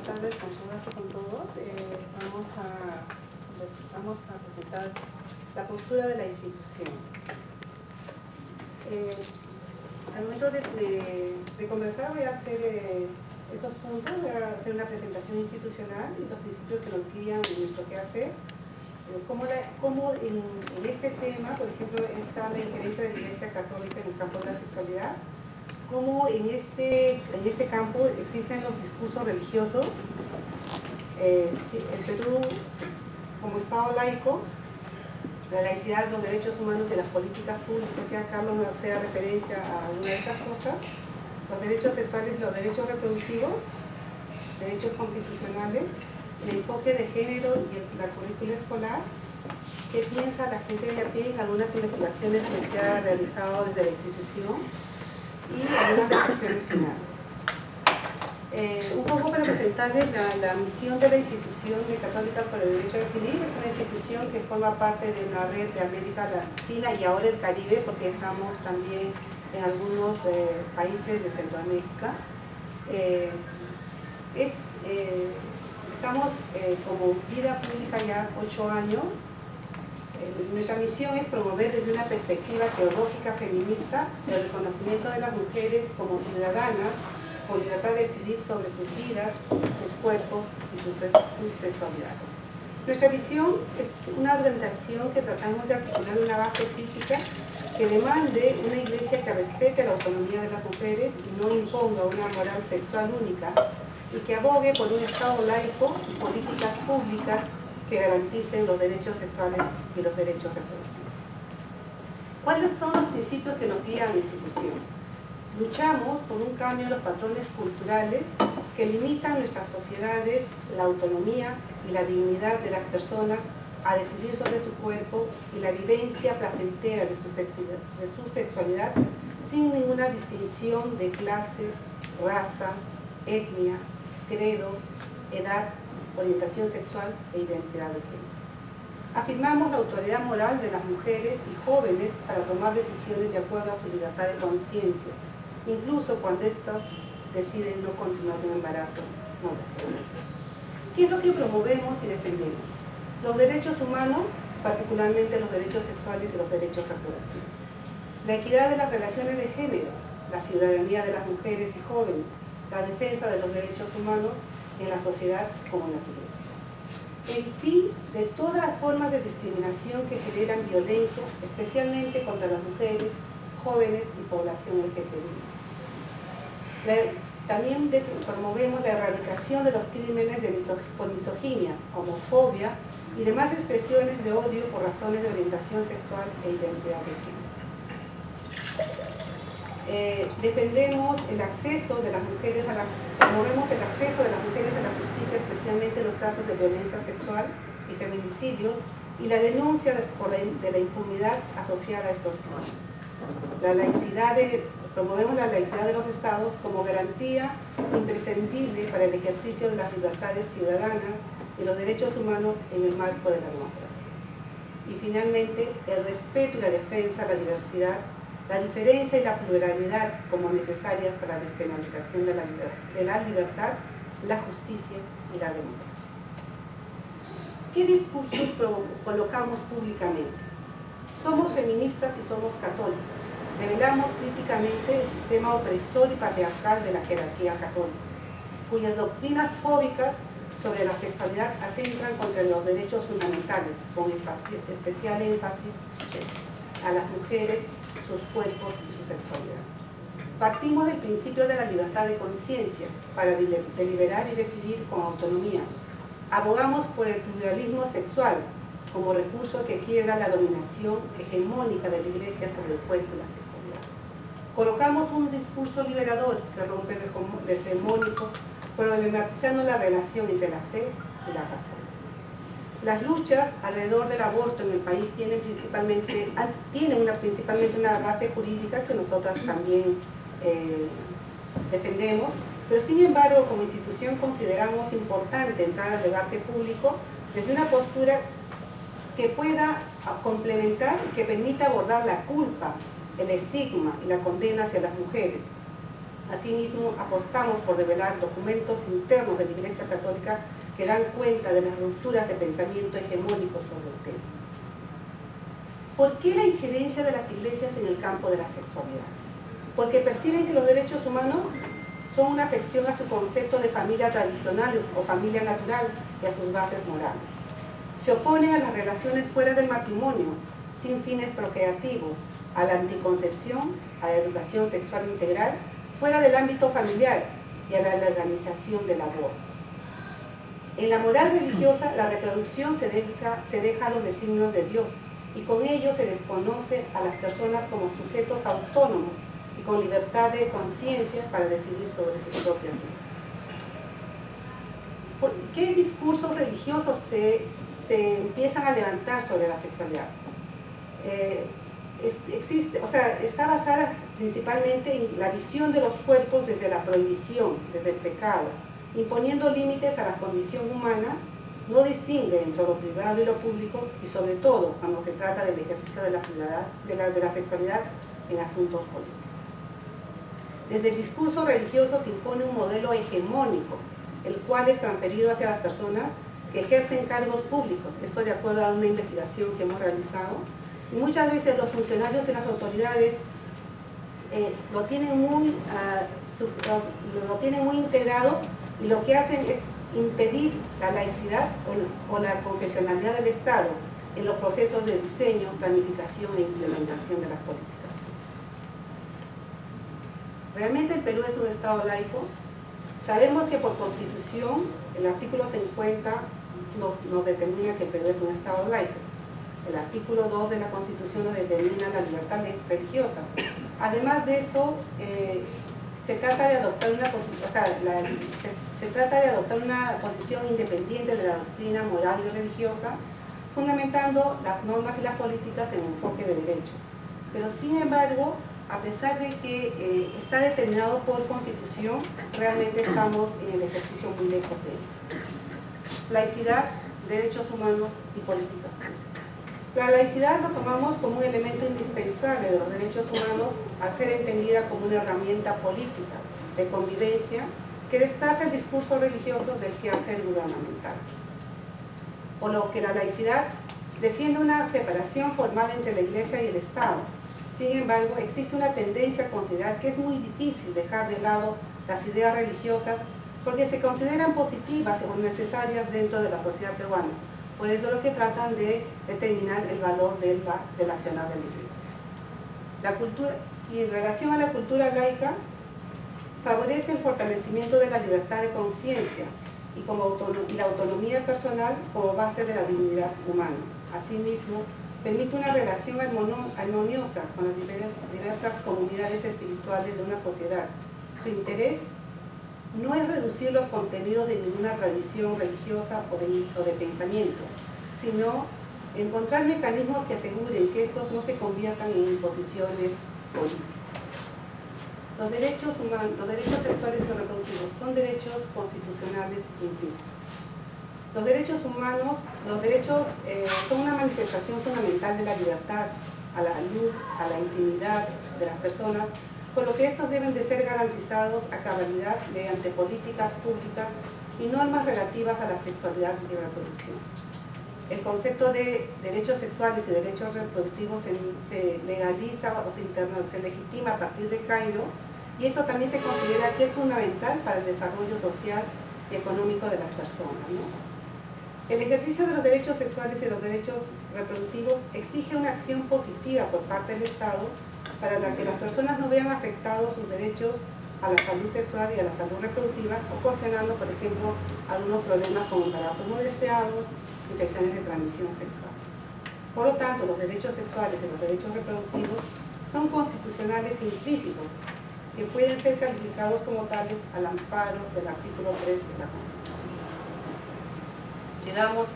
tardes con todas y con todos. Vamos a presentar la postura de la institución. Al momento de conversar voy a hacer estos puntos, voy a hacer una presentación institucional y los principios que nos guían en nuestro quehacer. Cómo en este tema, por ejemplo, está la injerencia de la Iglesia Católica en el campo de la sexualidad, cómo en este campo existen los discursos religiosos. El Perú, como Estado laico, la laicidad, los derechos humanos y las políticas públicas, ya Carlos nos hacía referencia a una de estas cosas, los derechos sexuales, los derechos reproductivos, derechos constitucionales, el enfoque de género y la currícula escolar, qué piensa la gente de a pie en algunas investigaciones que se han realizado desde la institución y algunas reflexiones finales. Un poco para presentarles la misión de la institución de Católicas por el Derecho a Decidir. Es una institución que forma parte de una red de América Latina y ahora el Caribe, porque estamos también en algunos países de Centroamérica. Estamos como vida pública ya 8 años. Nuestra misión es promover desde una perspectiva teológica feminista el reconocimiento de las mujeres como ciudadanas con libertad de decidir sobre sus vidas, sus cuerpos y su sexualidad. Nuestra visión es una organización que tratamos de articular una base crítica que demande una iglesia que respete la autonomía de las mujeres y no imponga una moral sexual única, y que abogue por un Estado laico y políticas públicas que garanticen los derechos sexuales y los derechos reproductivos. ¿Cuáles son los principios que nos guían a la institución? Luchamos por un cambio en los patrones culturales que limitan nuestras sociedades la autonomía y la dignidad de las personas a decidir sobre su cuerpo y la vivencia placentera de su sexualidad sin ninguna distinción de clase, raza, etnia, credo, edad, orientación sexual e identidad de género. Afirmamos la autoridad moral de las mujeres y jóvenes para tomar decisiones de acuerdo a su libertad de conciencia, incluso cuando éstos deciden no continuar un embarazo no deseado. ¿Qué es lo que promovemos y defendemos? Los derechos humanos, particularmente los derechos sexuales y los derechos reproductivos. La equidad de las relaciones de género, la ciudadanía de las mujeres y jóvenes, la defensa de los derechos humanos en la sociedad como en las iglesias. El fin de todas las formas de discriminación que generan violencia, especialmente contra las mujeres, jóvenes y población LGTBI. También promovemos la erradicación de los crímenes por misoginia, homofobia y demás expresiones de odio por razones de orientación sexual e identidad de género. Defendemos el acceso de las mujeres promovemos el acceso de las mujeres a la justicia, especialmente en los casos de violencia sexual y feminicidios, y la denuncia de la impunidad asociada a estos crímenes. Promovemos la laicidad de los estados como garantía imprescindible para el ejercicio de las libertades ciudadanas y los derechos humanos en el marco de la democracia. Y finalmente, el respeto y la defensa de la diversidad, la diferencia y la pluralidad como necesarias para la despenalización de la libertad, la justicia y la democracia. ¿Qué discursos colocamos públicamente? Somos feministas y somos católicas. Revelamos críticamente el sistema opresor y patriarcal de la jerarquía católica, cuyas doctrinas fóbicas sobre la sexualidad atentan contra los derechos fundamentales, con especial énfasis a las mujeres, sus cuerpos y su sexualidad. Partimos del principio de la libertad de conciencia para deliberar y decidir con autonomía. Abogamos por el pluralismo sexual como recurso que quiebra la dominación hegemónica de la Iglesia sobre el cuerpo y la sexualidad. Colocamos un discurso liberador que rompe el hegemónico, problematizando la relación entre la fe y la razón. Las luchas alrededor del aborto en el país tienen principalmente una base jurídica que nosotras también defendemos, pero sin embargo como institución consideramos importante entrar al debate público desde una postura que pueda complementar y que permita abordar la culpa, el estigma y la condena hacia las mujeres, Asimismo, apostamos por revelar documentos internos de la Iglesia Católica que dan cuenta de las rupturas de pensamiento hegemónico sobre el tema. ¿Por qué la injerencia de las iglesias en el campo de la sexualidad? Porque perciben que los derechos humanos son una afección a su concepto de familia tradicional o familia natural y a sus bases morales. Se oponen a las relaciones fuera del matrimonio, sin fines procreativos, a la anticoncepción, a la educación sexual integral, fuera del ámbito familiar y a la legalización del aborto. En la moral religiosa, la reproducción se deja a los designios de Dios y con ello se desconoce a las personas como sujetos autónomos y con libertad de conciencia para decidir sobre sus propias vidas. ¿Qué discursos religiosos se empiezan a levantar sobre la sexualidad? Está basada principalmente en la visión de los cuerpos desde la prohibición, desde el pecado, imponiendo límites a la condición humana, no distingue entre lo privado y lo público, y sobre todo cuando se trata del ejercicio de la sexualidad en asuntos políticos. Desde el discurso religioso se impone un modelo hegemónico, el cual es transferido hacia las personas que ejercen cargos públicos. Esto de acuerdo a una investigación que hemos realizado. Y muchas veces los funcionarios y las autoridades lo tienen muy integrado, y lo que hacen es impedir la laicidad o la confesionalidad del Estado en los procesos de diseño, planificación e implementación de las políticas. ¿Realmente el Perú es un Estado laico? Sabemos que por Constitución, el artículo 50 nos determina que el Perú es un Estado laico. El artículo 2 de la Constitución nos determina la libertad religiosa. Además de eso, se trata de adoptar una posición independiente de la doctrina moral y religiosa, fundamentando las normas y las políticas en enfoque de derecho. Pero sin embargo, a pesar de que está determinado por Constitución, realmente estamos en el ejercicio muy lejos de ello. Laicidad, derechos humanos y políticas públicas. La laicidad lo tomamos como un elemento indispensable de los derechos humanos al ser entendida como una herramienta política de convivencia que desplaza el discurso religioso del quehacer gubernamental. Por lo que la laicidad defiende una separación formal entre la Iglesia y el Estado. Sin embargo, existe una tendencia a considerar que es muy difícil dejar de lado las ideas religiosas porque se consideran positivas o necesarias dentro de la sociedad peruana. Por eso lo que tratan de determinar el valor del accionar de la Iglesia. La cultura, y en relación a la cultura laica, favorece el fortalecimiento de la libertad de conciencia y la autonomía personal como base de la dignidad humana. Asimismo, permite una relación armoniosa con las diversas comunidades espirituales de una sociedad. Su interés no es reducir los contenidos de ninguna tradición religiosa o de pensamiento, sino encontrar mecanismos que aseguren que estos no se conviertan en imposiciones políticas. Los derechos humanos, los derechos sexuales y reproductivos son derechos constitucionales implícitos. Los derechos humanos, son una manifestación fundamental de la libertad a la salud, a la intimidad de las personas, por lo que estos deben de ser garantizados a cabalidad mediante políticas públicas y normas relativas a la sexualidad y reproducción. El concepto de derechos sexuales y derechos reproductivos se legaliza o se legitima a partir de Cairo, y esto también se considera que es fundamental para el desarrollo social y económico de las personas, ¿no? El ejercicio de los derechos sexuales y los derechos reproductivos exige una acción positiva por parte del Estado para que las personas no vean afectados sus derechos a la salud sexual y a la salud reproductiva, ocasionando, por ejemplo, algunos problemas como embarazos no deseados, infecciones de transmisión sexual. Por lo tanto, los derechos sexuales y los derechos reproductivos son constitucionales implícitos, que pueden ser calificados como tales al amparo del artículo 3 de la Constitución. Llegamos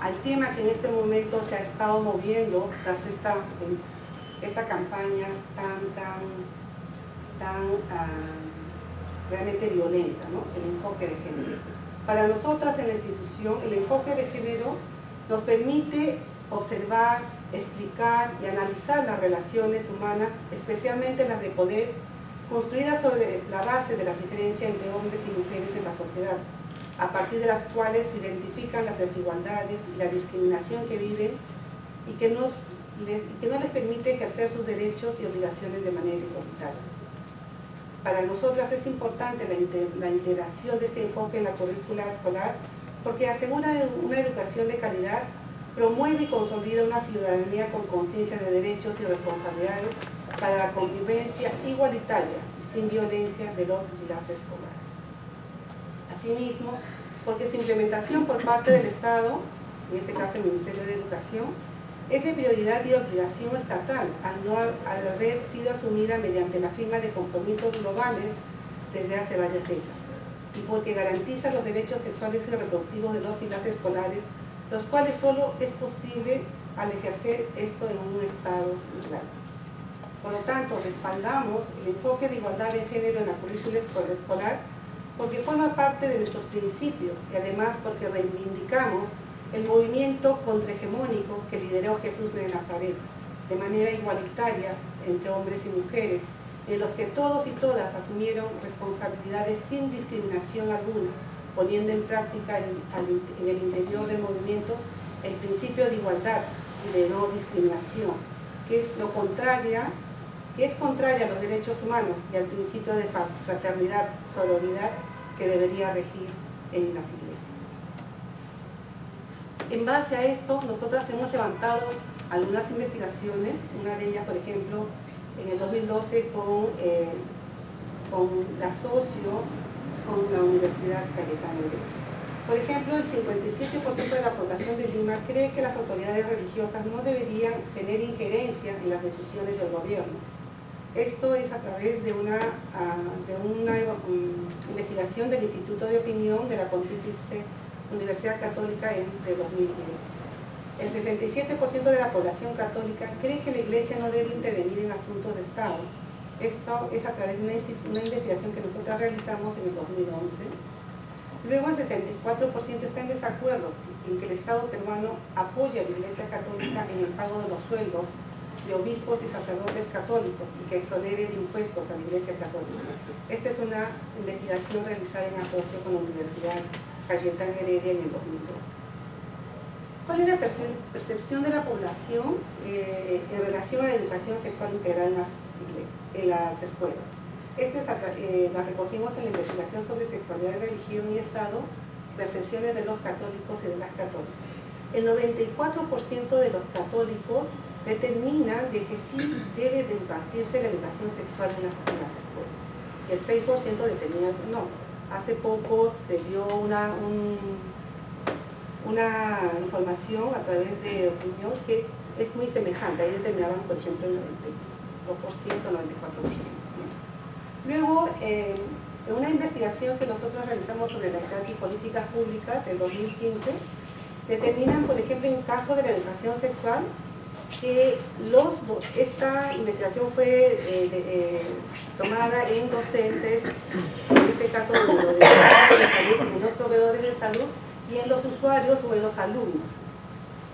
al tema que en este momento se ha estado moviendo tras esta campaña tan realmente violenta, ¿no? El enfoque de género. Para nosotras en la institución, el enfoque de género nos permite observar, explicar y analizar las relaciones humanas, especialmente las de poder, construida sobre la base de la diferencia entre hombres y mujeres en la sociedad, a partir de las cuales se identifican las desigualdades y la discriminación que viven y que no les permite ejercer sus derechos y obligaciones de manera igualitaria. Para nosotras es importante la integración de este enfoque en la currícula escolar porque asegura una educación de calidad, promueve y consolida una ciudadanía con conciencia de derechos y responsabilidades para la convivencia igualitaria y sin violencia de los y las escolares. Asimismo, porque su implementación por parte del Estado, en este caso el Ministerio de Educación, es de prioridad y obligación estatal al haber sido asumida mediante la firma de compromisos globales desde hace varias décadas, y porque garantiza los derechos sexuales y reproductivos de los y las escolares, los cuales solo es posible al ejercer esto en un Estado integral. Por lo tanto, respaldamos el enfoque de igualdad de género en la currícula escolar porque forma parte de nuestros principios y además porque reivindicamos el movimiento contrahegemónico que lideró Jesús de Nazaret, de manera igualitaria entre hombres y mujeres, en los que todos y todas asumieron responsabilidades sin discriminación alguna, poniendo en práctica en el interior del movimiento el principio de igualdad y de no discriminación, que es contraria a los derechos humanos y al principio de fraternidad, sororidad que debería regir en las iglesias. En base a esto, nosotras hemos levantado algunas investigaciones, una de ellas, por ejemplo, en el 2012 con la socio con la Universidad Cayetano Heredia. Por ejemplo, el 57% de la población de Lima cree que las autoridades religiosas no deberían tener injerencia en las decisiones del gobierno. Esto es a través de una investigación del Instituto de Opinión de la Pontificia Universidad Católica de 2010. El 67% de la población católica cree que la Iglesia no debe intervenir en asuntos de Estado. Esto es a través de una investigación que nosotros realizamos en el 2011. Luego el 64% está en desacuerdo en que el Estado peruano apoye a la Iglesia Católica en el pago de los sueldos de obispos y sacerdotes católicos y que exonere de impuestos a la Iglesia Católica. Esta es una investigación realizada en asocio con la Universidad Cayetano Heredia en el 2002. ¿Cuál es la percepción de la población en relación a la educación sexual integral en las escuelas? Esto la recogimos en la investigación sobre sexualidad, religión y Estado, percepciones de los católicos y de las católicas. El 94% de los católicos determinan de que sí debe de impartirse la educación sexual en las escuelas. Y el 6% determinan que no. Hace poco se dio una información a través de opinión que es muy semejante. Ahí determinaban, por ejemplo, el 92%, 94%. Luego, en una investigación que nosotros realizamos sobre la edad y políticas públicas en 2015, determinan, por ejemplo, en el caso de la educación sexual, que esta investigación fue tomada en docentes, en este caso de los de salud, en los proveedores de salud y en los usuarios o en los alumnos.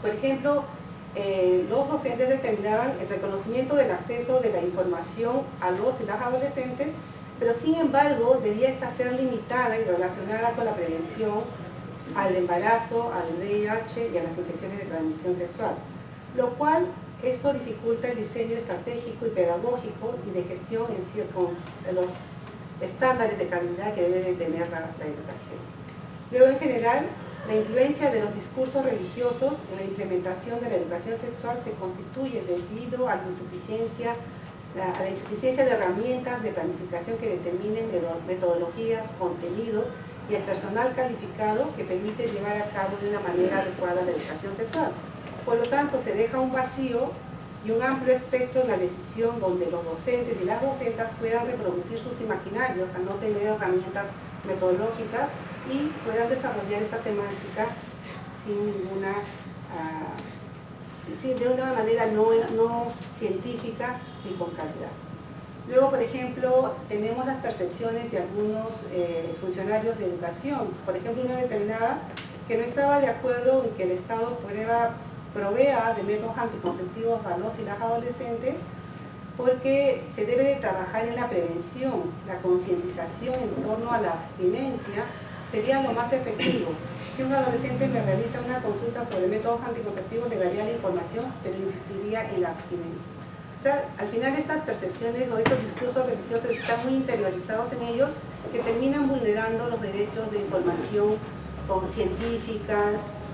Por ejemplo, los docentes determinaban el reconocimiento del acceso de la información a los y las adolescentes, pero sin embargo debía esta ser limitada y relacionada con la prevención al embarazo, al VIH y a las infecciones de transmisión sexual, lo cual esto dificulta el diseño estratégico y pedagógico y de gestión de los estándares de calidad que debe de tener la educación. Luego, en general, la influencia de los discursos religiosos en la implementación de la educación sexual se constituye debido a la insuficiencia de herramientas de planificación que determinen metodologías, contenidos y el personal calificado que permite llevar a cabo de una manera adecuada la educación sexual. Por lo tanto, se deja un vacío y un amplio espectro en la decisión donde los docentes y las docentas puedan reproducir sus imaginarios al no tener herramientas metodológicas y puedan desarrollar esta temática de una manera no científica ni con calidad. Luego, por ejemplo, tenemos las percepciones de algunos funcionarios de educación. Por ejemplo, una determinada que no estaba de acuerdo en que el Estado provea de métodos anticonceptivos a los y las adolescentes porque se debe de trabajar en la prevención, la concientización en torno a la abstinencia sería lo más efectivo. Si un adolescente me realiza una consulta sobre métodos anticonceptivos, le daría la información, pero insistiría en la abstinencia. O sea, al final estas percepciones o estos discursos religiosos están muy interiorizados en ellos, que terminan vulnerando los derechos de información científica,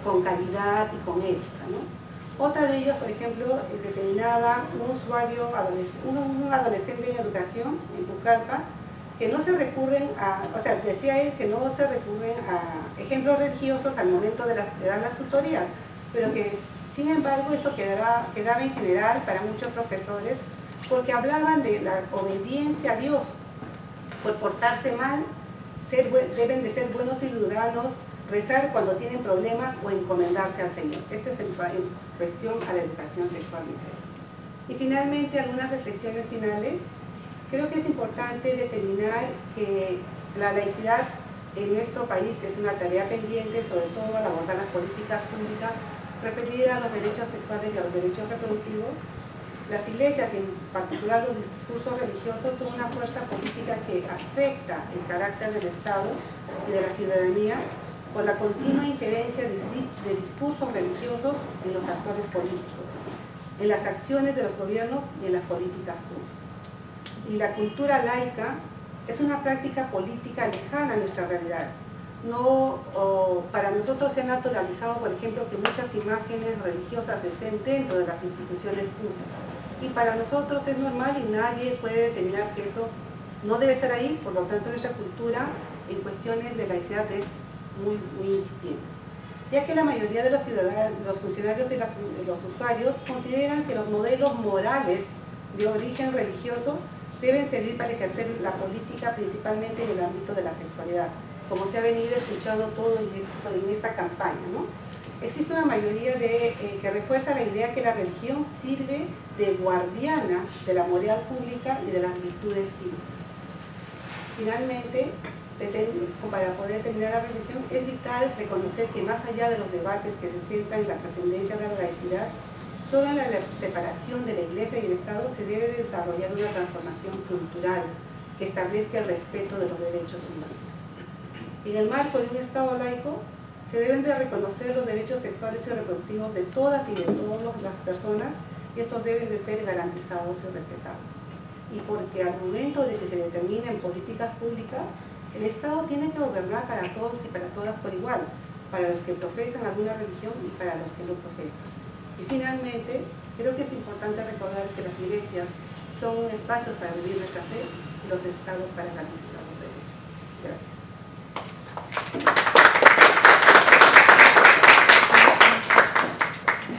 con calidad y con ética, ¿no? Otra de ellas, por ejemplo, determinaba un usuario, un adolescente en educación en Pucallpa, que no se recurren a, o sea, decía él que no se recurren a ejemplos religiosos al momento de dar las tutorías, pero que sin embargo esto quedaba en general para muchos profesores, porque hablaban de la obediencia a Dios. Por portarse mal, deben de ser buenos ciudadanos, rezar cuando tienen problemas o encomendarse al Señor. Esto es en cuestión a la educación sexual integral. Y finalmente, algunas reflexiones finales. Creo que es importante determinar que la laicidad en nuestro país es una tarea pendiente, sobre todo al abordar las políticas públicas referidas a los derechos sexuales y a los derechos reproductivos. Las iglesias, y en particular los discursos religiosos, son una fuerza política que afecta el carácter del Estado y de la ciudadanía por la continua injerencia de discursos religiosos en los actores políticos, en las acciones de los gobiernos y en las políticas públicas. Y la cultura laica es una práctica política lejana a nuestra realidad. Para nosotros se ha naturalizado, por ejemplo, que muchas imágenes religiosas estén dentro de las instituciones públicas. Y para nosotros es normal y nadie puede determinar que eso no debe estar ahí, por lo tanto nuestra cultura en cuestiones de laicidad es muy incipiente. Ya que la mayoría de los ciudadanos, los funcionarios y los usuarios consideran que los modelos morales de origen religioso deben servir para ejercer la política principalmente en el ámbito de la sexualidad, como se ha venido escuchando todo en esta campaña, ¿no? Existe una mayoría que refuerza la idea que la religión sirve de guardiana de la moral pública y de las virtudes cívicas. Finalmente, para poder terminar la reflexión, es vital reconocer que más allá de los debates que se centran en la trascendencia de la laicidad, solo en la separación de la Iglesia y el Estado se debe desarrollar una transformación cultural que establezca el respeto de los derechos humanos. En el marco de un Estado laico, se deben de reconocer los derechos sexuales y reproductivos de todas y de todas las personas, y estos deben de ser garantizados y respetados. Y porque al momento de que se determinen políticas públicas, el Estado tiene que gobernar para todos y para todas por igual, para los que profesan alguna religión y para los que no profesan. Y finalmente, creo que es importante recordar que las iglesias son espacios para vivir nuestra fe y los estados para garantizar los derechos. Gracias.